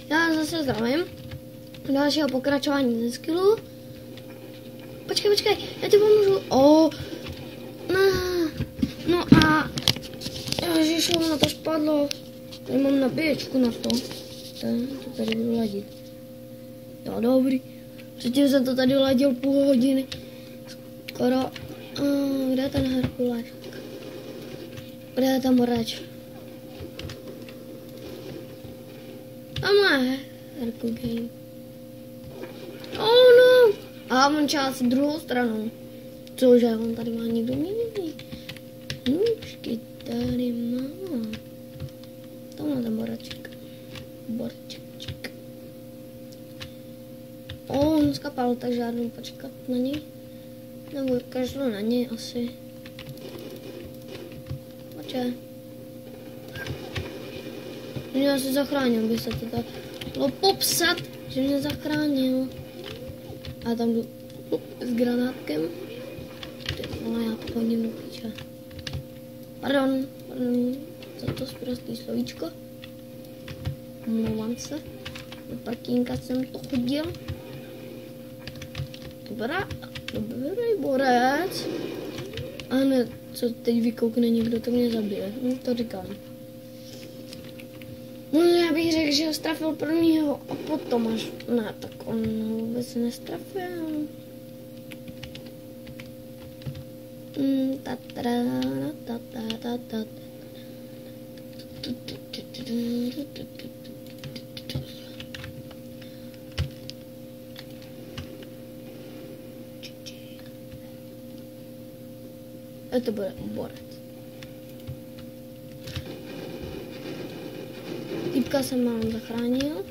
Já zase zdravím. Dalšího pokračování ze skillu. Počkej, já ti pomůžu. No a... Ježiš, ono to spadlo. Tady mám nabíječku na to. To tady budu ladit. Jo, dobrý. Předtím jsem to tady ladil půl hodiny. Skoro... kde je ten Herkules? Kde je tam Morač? Tam je Herkul Game. No! A mám část druhou stranu. Cože, on tady má někdo jiný. Nůžky tady má. Tam má ten Moraček. Borček. On skapal, takže já jdu počkat na něj. Nebo každou na něj asi. Počkej. Já se zachránil, by se to tak dalo popsat, že mě zachránil. A tam jdu s granátkem. Ale já pohodím do píče. Pardon, za to zprostý slovíčko. Omlouvám se. Do parkínka jsem to chodil. Dobrý borec. A ne, co teď vykoukne někdo, to mě zabije. To říkám. No já bych řekl, že ho strafil prvního a potom až... Ne, tak on vůbec nestrafil. To bude borec. Týpka jsem mám zachránil.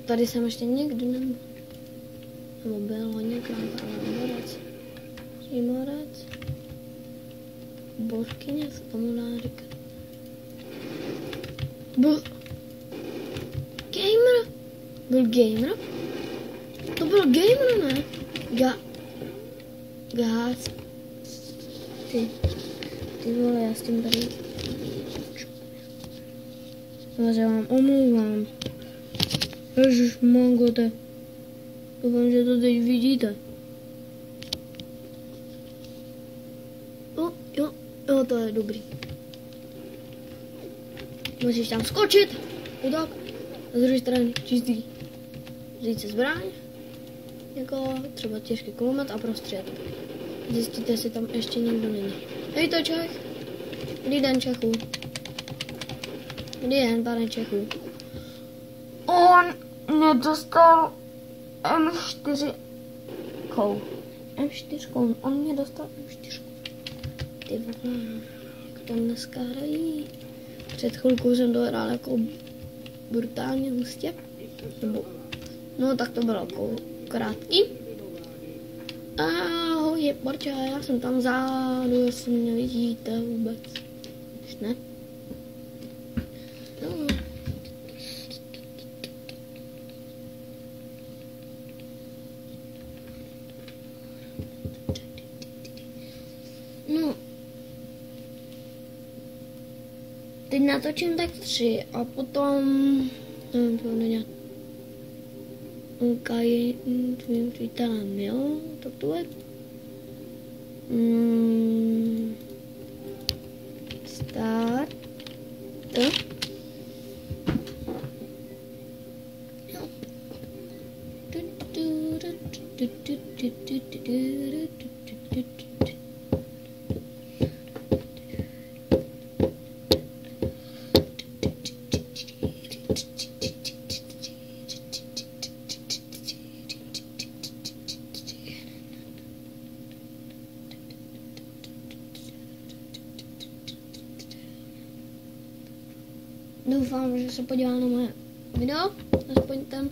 Tady jsem ještě někdy nebyl. Nebo byl hodněkrát, ale borec. Borec. Borkyně se tomu dá říkat. Gamer? Byl gamer? To byl gamer, ne? Gác. Ty vole, já s tím tady... Já se vám omlouvám. Ježiš, mangote. Doufám, že to teď vidíte. Jo, to je dobrý. Můžeš tam skočit. Chudák. Na druhé straně čistý. Vzít se zbraň. Jako třeba těžký kulomet a prostřed. Zjistíte, jestli tam ještě někdo není. Hej to Čech. Dobrý den Čechu. Dobrý den, pane Čechu. On nedostal M4. M4. On mě dostal M4. Ty vole, jak to dneska hrají. Před chvilkou jsem to hrál jako brutálně hustě. No tak to bylo jako krátký. Ahoj, Borča, já jsem tam zádu, jestli mě vidíte vůbec. Už ne? No. Teď natočím tak 3 a potom... Nevím, to nedělat. Kaj tvým přítelem, jo? Tak to je. Start. Doufám, že se podívá na moje video, aspoň tam,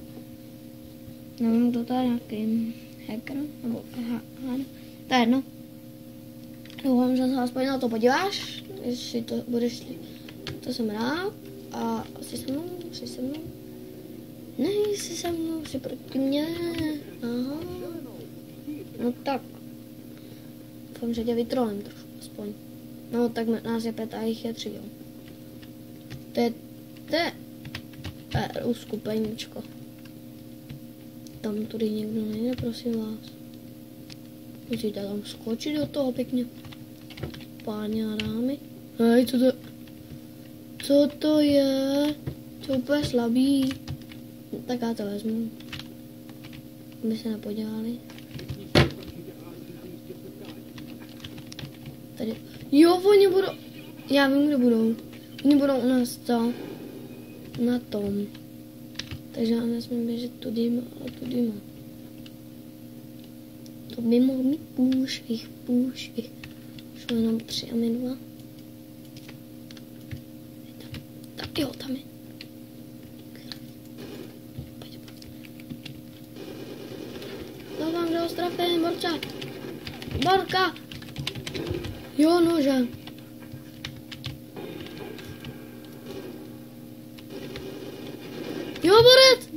nevím, kdo to je, nějaký hacker, nebo to je jedno. Doufám, že se aspoň na to podíváš, jestli to budeš, to jsem rád, a jsi se mnou, ne, jsi se mnou, jsi proti mně, aha, no tak, doufám, že tě vytrolím trošku, aspoň, no tak nás je 5 a jich je 3, jo. To je Uskupeníčko. Tam tudy nikdo nejde, prosím vás. Musíte tam skočit do toho pěkně. Páni a dámy. Hej, co to je? To je úplně slabý. Tak já to vezmu. My se nepodívali. Tady. Jo, oni budou. Já vím, kde budou. Oni budou u nás co? Na tom. Takže já nesmím běžet tudy a tudy. To by mohl mít půjších. Šlo jenom 3 a my 2. Tak jo, tam je. Doufám, že ho strafím, Borka! Jo, nože. Jo, borec!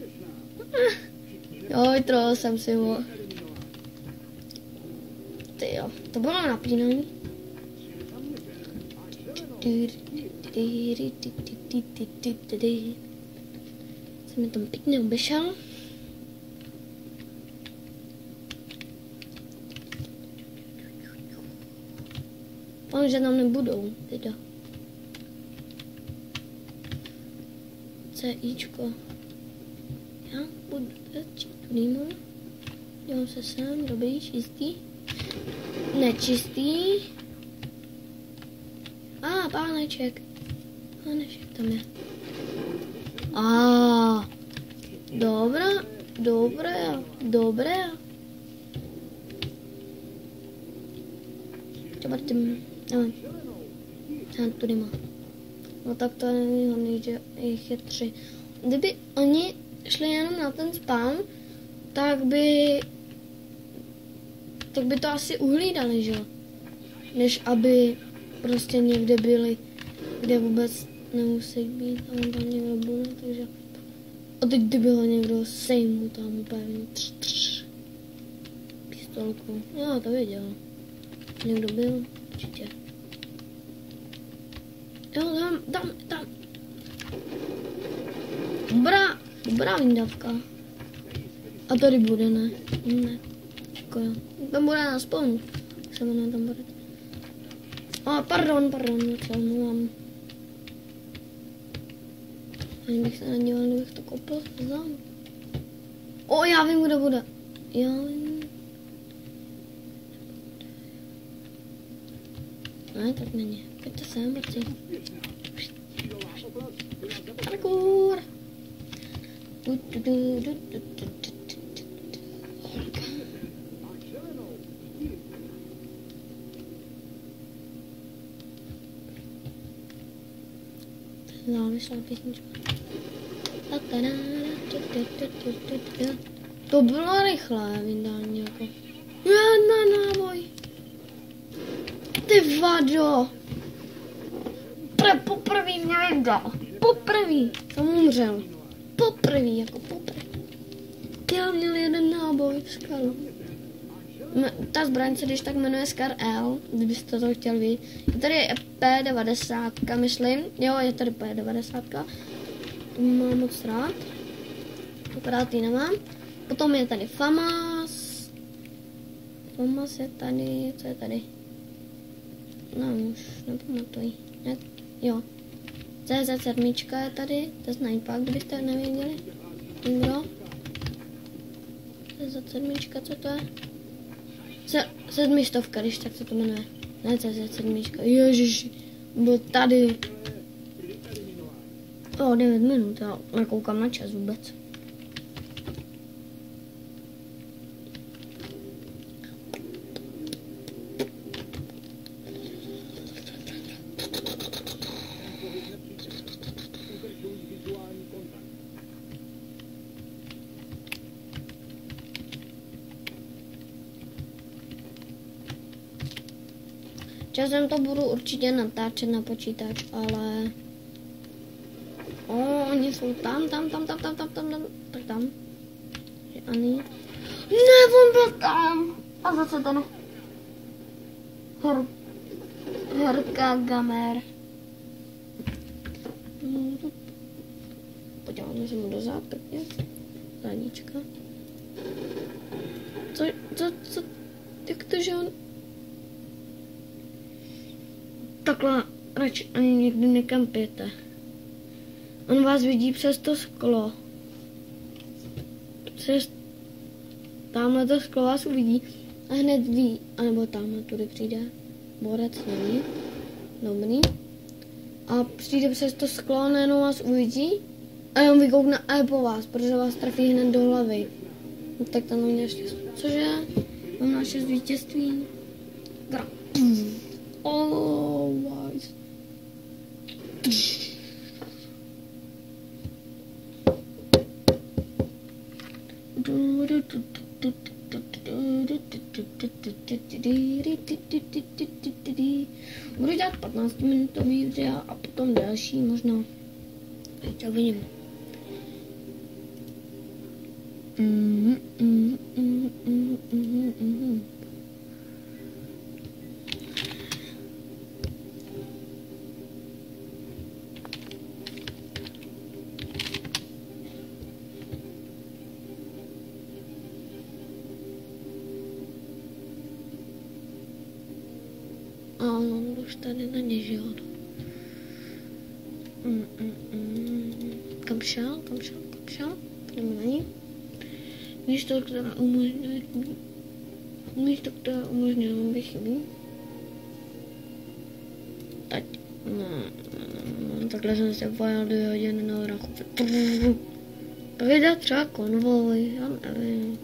Jo, vytrhl jsem si ho. Ty jo, to bylo napínání. Jsem mi tam pěkně obešel. Doufám, že tam nebudou, teda. CIčko. Já budu tudy, dělám se sem, dobrý, čistý. Nečistý. Páneček. Páneček tam je. Dobré. Třeba tím, nevím. Tudy má. No tak to je nevýhodný, že jich je 3. Kdyby oni šli jenom na ten spam, tak by to asi uhlídali, že jo? Než aby prostě někde byli, kde vůbec nemusí být a on tam někdo bude, takže... A teď by bylo někdo sejmu tam úplně pistolkou. Já to věděl. Někdo byl, určitě. Jo, tam. Dobrá výdavka. A tady bude, ne? Ne. Jako jo. Tam bude na spawnu. Se jmenuje tam bude. Pardon, co mám. Ani bych se nedíval, kdybych to koupil znám. Já vím, kde bude. Já vím. Ne, tak není. Pojďte sem, borci. Parkour. Závislá písnička. To bylo rychlé vydání jako. Jedna náboj. Ty vado. Poprvý mě vydal. Poprvý. Jsem umřel. Poprvý. Já měl jeden náboj. Skalu. Ta zbraň se když tak jmenuje Scar L, kdybyste to chtěl vidět. Je tady P90, myslím. Jo, je tady P90. To mám moc rád. Akorát ji nemám. Potom je tady FAMAS. FAMAS je tady, co je tady? No, už nepamatuji. Jo. CZ7 je tady, to je sniper, kdybyste nevěděli. Někdo? CZ7, co to je? Sedmistovka, když tak se to jmenuje. Ne, CZ7. Ježiši, byl tady. 9 minut, já nekoukám na čas vůbec. Časem to budu určitě natáčet na počítač, ale... Oni jsou tam. Tak tam. Ani. Ne, on byl tam. A zase ten... Herka Gamer. podíváme se mu do zád, pěkně. Zadnička. Co, jak to, že on... Takhle radši ani nikdy nekampěte. On vás vidí přes to sklo. Přes tamhle to sklo vás uvidí a hned ví, anebo tamhle tudy přijde. Borec není. Dobrý. A přijde přes to sklo a najednou vás uvidí a on vykoukne a je po vás, protože vás trefí hned do hlavy. No, tak tam měl štěstí. Cože? Mám na 6 vítězství. Oh, wise. Budu dělat 15-minutový videa a potom další možná. Teď uvidím. A on už tady není, že jo? Kam šel? Půjdeme na ní. Místo, které umožňuje, aby chybí. Teď. No, takhle jsem se vajal 2 hodiny na vrachu. Tak jde třeba konvoj, já nevím.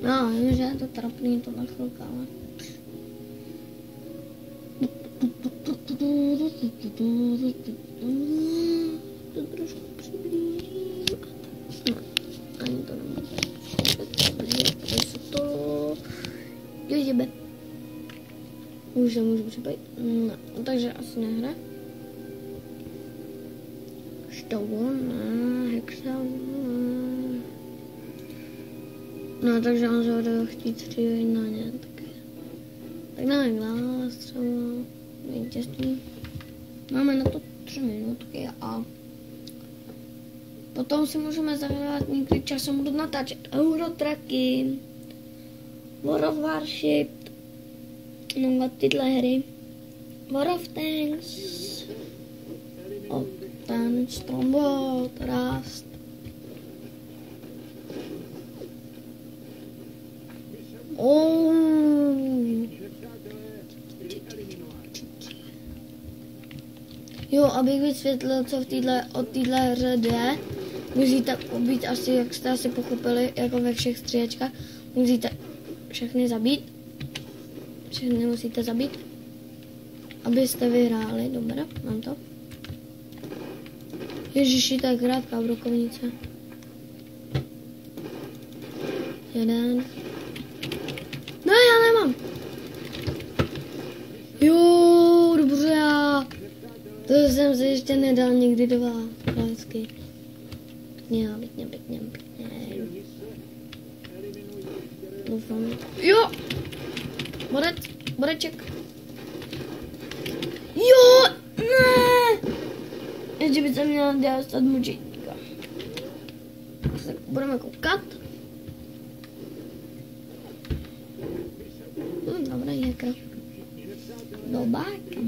No, vím, že je to trapný, tohle chvilka, ale... To trošku přiblížím. No, ani to nemůžu. Tady se to... Jebe. Už se můžu připojit. No, takže asi nehra. Štouna, hexagon. No, takže on se bude chtít střílet na ně, tak dáme glas, třeba vítězství. Máme na to 3 minutky a potom si můžeme zahrát někdy časem, budu natáčet Eurotracky, War of Warship, no tyhle hry, War of Tanks, ten Stronghold, Rust. Jo, abych vysvětlil, co od téhle hře jde, musíte být asi, jak jste asi pochopili, jako ve všech střílečkách, musíte všechny zabít. Všechny musíte zabít, abyste vyhráli. Dobré, mám to. Ježiši, to je krátká brokovnice. 1. No, já nemám. Jo, dobře. To jsem se ještě nedal nikdy 2 lásky. Pěkně. Doufám. Jo! Boreček. Jo! Ne! Ještě by se měla dělat od mučetníka. Tak budeme koukat. Dobrý hacker. Dobáka.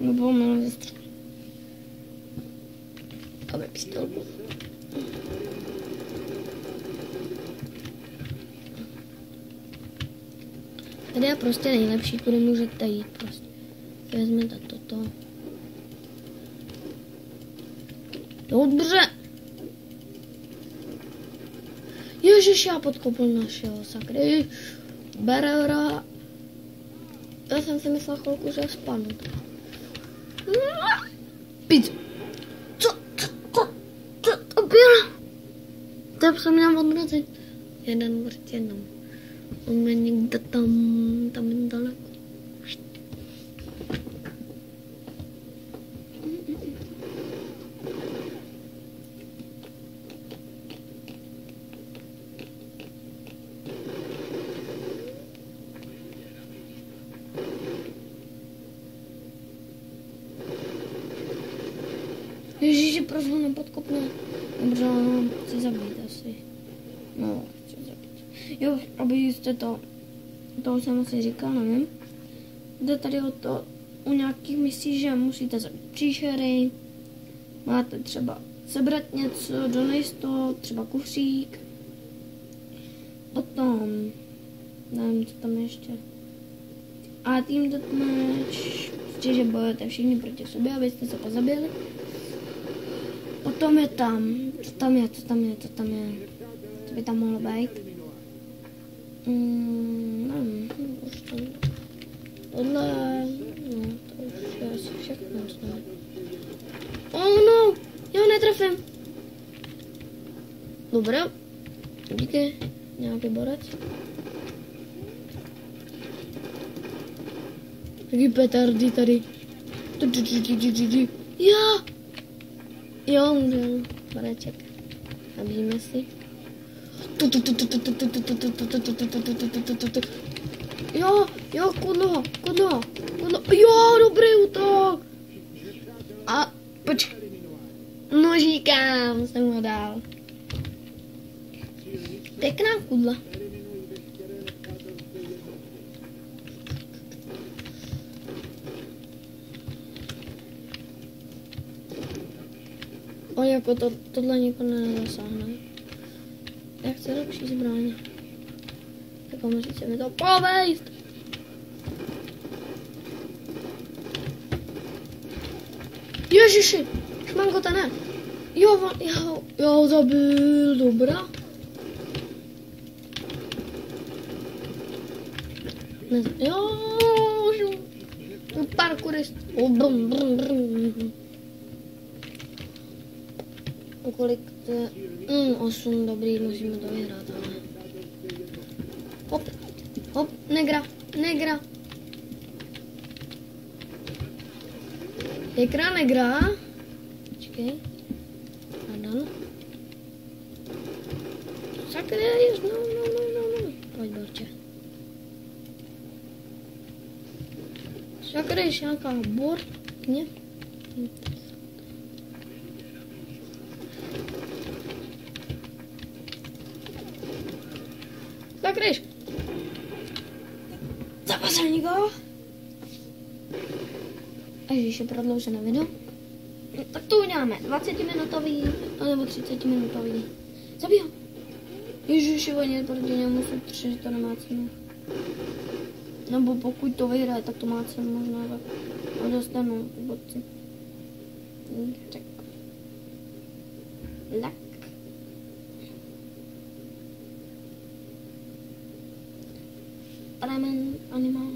Nebo mám ze střelu. Dobrý pistolku. Tady je prostě nejlepší, kudy můžete jít prostě. Vezměte toto. Dobře. Ježiš, já podkopl našeho sakry. Berera. Já jsem si myslela chvilku, že spadnu. Pít. Co to bylo? To jsem měl odrazit. Jeden vrť jednou. On je někde tam je daleko. Ježiši, proč ho nepodkopne? Dobře, no, chci zabít asi. No, chci zabít. Jo, abyste to jsem asi říkal, nevím. Jde tady o to, u nějakých misí, že musíte zabít příšery, máte třeba sebrat něco, donést to, třeba kufřík, potom, nevím, co tam ještě. A tým deathmatch, prostě, že bojujete všichni proti sobě, abyste se pozabili. Potom je tam, co tam je, co by tam mohlo být. Nevím, už to, tohle, no, to už je asi všechno, snad. Oh no, já ho netrefím. Dobré, díky, nějaký borec. Taky petardy tady. Já! Jo, můžu. Bareček. Nabíjíme si. Jo, kudlo. Jo, dobrý útok. A počkej. Nožíkám jsem ho dal. Pěkná kudla. O, jako tohle nikoho nezasáhne. Já chci lepší zbraň. Tak musíte mi to povejst. Ježiši, šmankota ne. Jo, zabil, dobrá. Jo, parkourist. Kolik to je? 8, dobrý, musíme to vyhrát, ale... Hop, negra. Pěkná negra. Počkej. Pardon. Sakra, no. Pojď, borče. Sakra, nějaká bortně. Tak jdeš. Zapasil go. Ježiš, je prodloužené video. Tak to uděláme 20-minutový, nebo 30-minutový. Zabij ho. Ježiši, oni proti němu jsou 3, že to nemá cenu. Nebo pokud to vyhraje, tak to má cenu možná tak. A dostanu bodci. Tak. Lak. Pramen animál.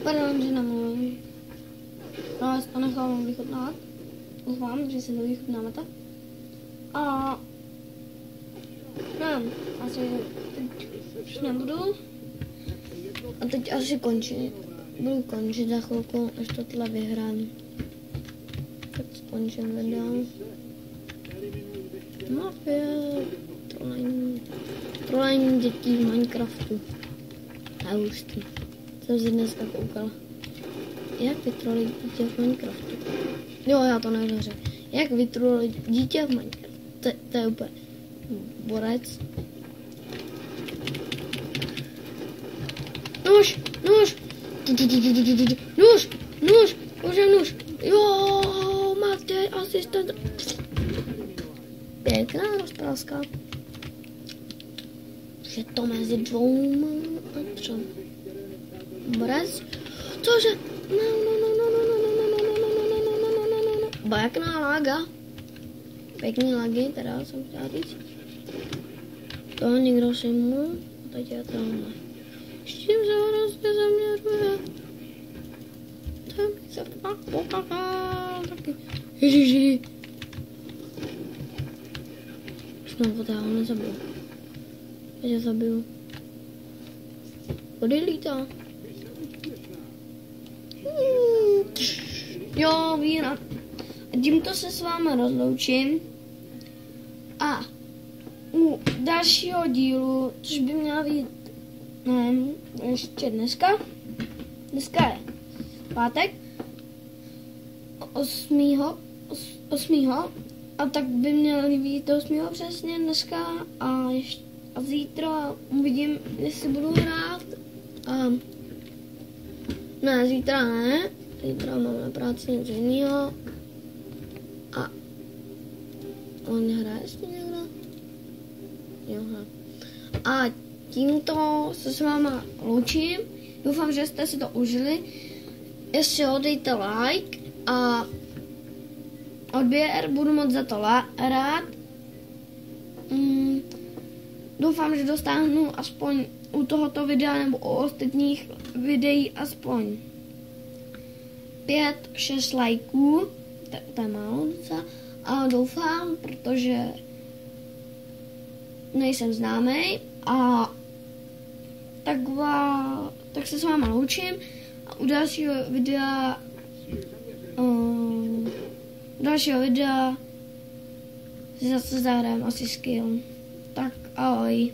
Pardon, že nemluvím. No, já to nechávám vychutnávat. Doufám, že si to vychutnáváte. A nevím, asi teď už nebudu. A teď asi končit. Budu končit za chvilku, až to tohle vyhrám. Tak skončím video. Mafie, trolení dětí v Minecraftu. A už ty. Jsem si dneska koukala. Jak vytrolit dítě v Minecraftu? Jo, já to nevěřím. Jak vytrolit dítě v Minecraftu? To je úplně borec. Nůž! Nůž! Jo, máte asistent. Pěkná rozprávka. Je to mezi 2 a 3. Borec? Cože? No. Pěkná lága. Pěkný lagy, teda jsem chtěla říct. To někdo si mu, teď je tohle. S tím se hrozně zaměřuje. Tam se pak pokakal taky. Ježiši. Už mám poté, ho nezabiju. Teď ho zabiju. Kody lítá? Jo, víra. Tímto se s vámi rozloučím. A u dalšího dílu, což by měla být, nevím, ještě dneska. Dneska je pátek. 8. A tak by měl být 8. přesně dneska a zítra uvidím, jestli budu hrát. Ne, zítra ne. Zítra mám na práci něco jiného. A on hraje ještě někdo? Jo, a tímto se s váma loučím. Doufám, že jste si to užili. Ještě dejte like a odběr, budu moc za to rád. Doufám, že dostanu aspoň u tohoto videa nebo u ostatních videí aspoň 5-6 lajků. To je málo docela. A doufám, protože nejsem známý a tak se s váma loučím a u dalšího videa si zase zahrám asi skill. Tak ahoj.